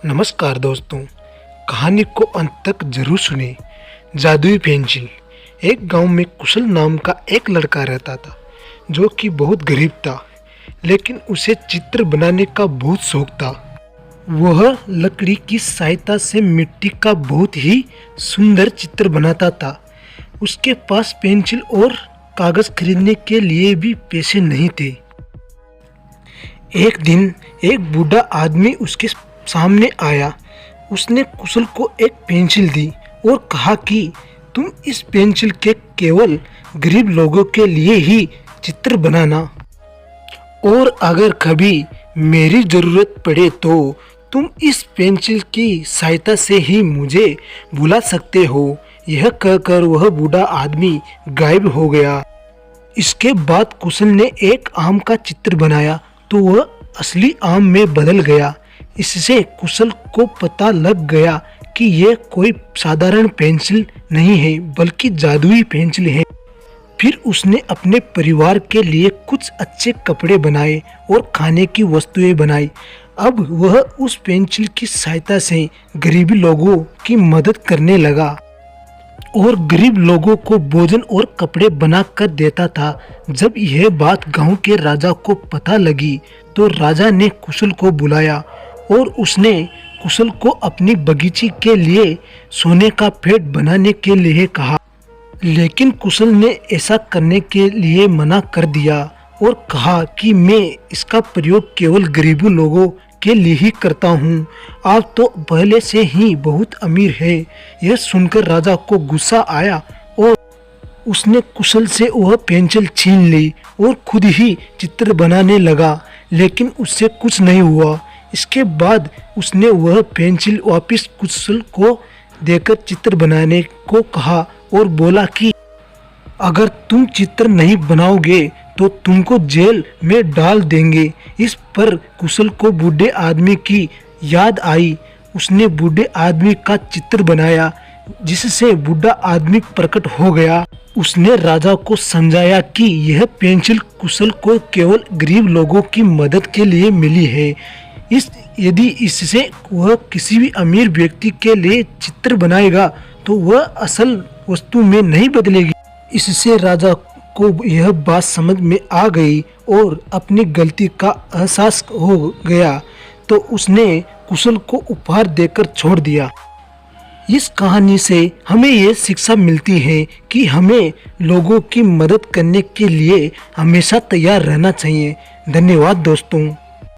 नमस्कार दोस्तों, कहानी को अंत तक जरूर सुने। जादुई पेंसिल। एक गांव में कुशल नाम का एक लड़का रहता था जो कि बहुत गरीब था, लेकिन उसे चित्र बनाने का बहुत शौक था। वह लकड़ी की सहायता से मिट्टी का बहुत ही सुंदर चित्र बनाता था। उसके पास पेंसिल और कागज खरीदने के लिए भी पैसे नहीं थे। एक दिन एक बूढ़ा आदमी उसके सामने आया। उसने कुशल को एक पेंसिल दी और कहा कि तुम इस पेंसिल के केवल गरीब लोगों के लिए ही चित्र बनाना, और अगर कभी मेरी ज़रूरत पड़े तो तुम इस पेंसिल की सहायता से ही मुझे बुला सकते हो। यह कहकर वह बूढ़ा आदमी गायब हो गया। इसके बाद कुशल ने एक आम का चित्र बनाया तो वह असली आम में बदल गया। इससे कुशल को पता लग गया कि यह कोई साधारण पेंसिल नहीं है बल्कि जादुई पेंसिल है। फिर उसने अपने परिवार के लिए कुछ अच्छे कपड़े बनाए और खाने की वस्तुएं बनाई। अब वह उस पेंसिल की सहायता से गरीब लोगों की मदद करने लगा और गरीब लोगों को भोजन और कपड़े बना कर देता था। जब यह बात गांव के राजा को पता लगी तो राजा ने कुशल को बुलाया और उसने कुशल को अपनी बगीचे के लिए सोने का पेड़ बनाने के लिए कहा, लेकिन कुशल ने ऐसा करने के लिए मना कर दिया और कहा कि मैं इसका प्रयोग केवल गरीब लोगों के लिए ही करता हूँ। आप तो पहले से ही बहुत अमीर है। यह सुनकर राजा को गुस्सा आया और उसने कुशल से वह पेंसिल छीन ली और खुद ही चित्र बनाने लगा, लेकिन उससे कुछ नहीं हुआ। इसके बाद उसने वह पेंसिल वापस कुशल को देकर चित्र बनाने को कहा और बोला कि अगर तुम चित्र नहीं बनाओगे तो तुमको जेल में डाल देंगे। इस पर कुशल को बूढ़े आदमी की याद आई। उसने बूढ़े आदमी का चित्र बनाया जिससे बूढ़ा आदमी प्रकट हो गया। उसने राजा को समझाया कि यह पेंसिल कुशल को केवल गरीब लोगों की मदद के लिए मिली है। यदि इससे वह किसी भी अमीर व्यक्ति के लिए चित्र बनाएगा तो वह असल वस्तु में नहीं बदलेगी। इससे राजा को यह बात समझ में आ गई और अपनी गलती का एहसास हो गया, तो उसने कुशल को उपहार देकर छोड़ दिया। इस कहानी से हमें यह शिक्षा मिलती है कि हमें लोगों की मदद करने के लिए हमेशा तैयार रहना चाहिए। धन्यवाद दोस्तों।